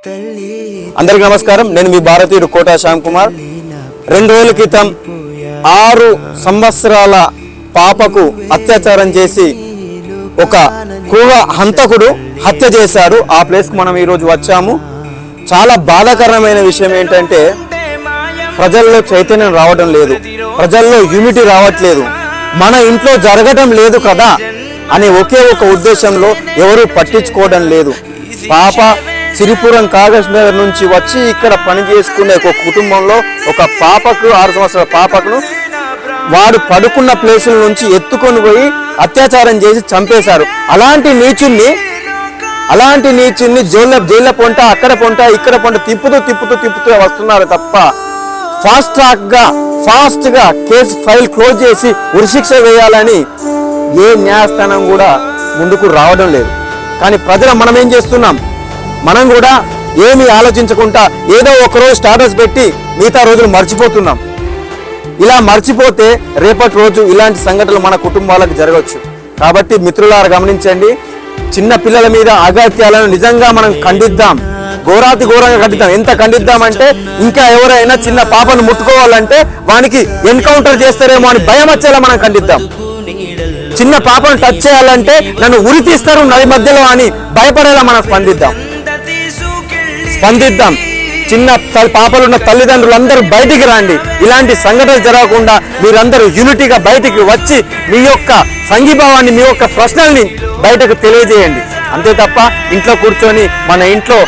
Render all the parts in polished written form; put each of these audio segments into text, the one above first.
అందరికీ నమస్కారం. నేను మీ భారతీయుడు కోట శ్యామ్ కుమార్. 2 రోజుల క్రితం 6 సంవత్సరాల పాపకు అత్యాచారం చేసి ఒక క్రూర హంతకుడు హత్య చేశాడు. ఆ ప్లేస్కి మనం ఈరోజు వచ్చాము. చాలా బాధాకరమైన విషయం ఏంటంటే ప్రజల్లో చైతన్యం రావడం లేదు, ప్రజల్లో యూనిటీ రావట్లేదు, మన ఇంట్లో జరగడం లేదు కదా అనే ఒకే ఒక ఉద్దేశంలో ఎవరు పట్టించుకోవడం లేదు. పాప సిరిపురం కాగజ్ నగర్ నుంచి వచ్చి ఇక్కడ పని చేసుకునే ఒక కుటుంబంలో ఒక పాపకు 6 సంవత్సరాల పాపకును వాడు పడుకున్న ప్లేసుల నుంచి ఎత్తుకొని పోయి అత్యాచారం చేసి చంపేశారు. అలాంటి నీచుల్ని జైళ్ళ పొంట అక్కడ పొంట ఇక్కడ పొంట తిప్పుతూ వస్తున్నారు తప్ప ఫాస్ట్ గా కేసు ఫైల్ క్లోజ్ చేసి ఉరిశిక్ష వేయాలని ఏ న్యాయస్థానం కూడా ముందుకు రావడం లేదు. కానీ ప్రజలు మనం ఏం చేస్తున్నాం, మనం కూడా ఏమీ ఆలోచించకుండా ఏదో ఒకరోజు స్టాటస్ పెట్టి మిగతా రోజులు మర్చిపోతున్నాం. ఇలా మర్చిపోతే రేపటి రోజు ఇలాంటి సంఘటనలు మన కుటుంబాలకు జరగవచ్చు. కాబట్టి మిత్రులారా గమనించండి, చిన్న పిల్లల మీద అగత్యాలను నిజంగా మనం ఖండిద్దాం, ఘోరంగా ఖండిద్దాం. ఎంత ఖండిద్దామంటే ఇంకా ఎవరైనా చిన్న పాపను ముట్టుకోవాలంటే వానికి ఎన్కౌంటర్ చేస్తారేమో అని భయం వచ్చేలా మనం ఖండిద్దాం. చిన్న పాపను టచ్ చేయాలంటే నన్ను ఉరి తీస్తారు నది మధ్యలో అని భయపడేలా మనం స్పందిద్దాం. చిన్న పాపలున్న తల్లిదండ్రులందరూ బయటికి రండి. ఇలాంటి సంఘటనలు జరగకుండా మీరందరూ యూనిటీగా బయటికి వచ్చి మీ యొక్క సంఘీభావాన్ని, మీ యొక్క ప్రశ్నల్ని బయటకు తెలియజేయండి. అంతే తప్ప ఇంట్లో కూర్చొని మన ఇంట్లో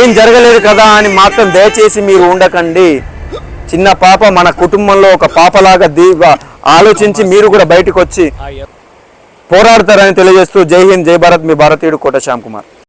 ఏం జరగలేదు కదా అని మాత్రం దయచేసి మీరు ఉండకండి. చిన్న పాప మన కుటుంబంలో ఒక పాపలాగా ఆలోచించి మీరు కూడా బయటకు వచ్చి పోరాడతారని తెలియజేస్తూ జై హింద్, జై భారత్. మీ భారతీయుడు కోట శ్యామ్ కుమార్.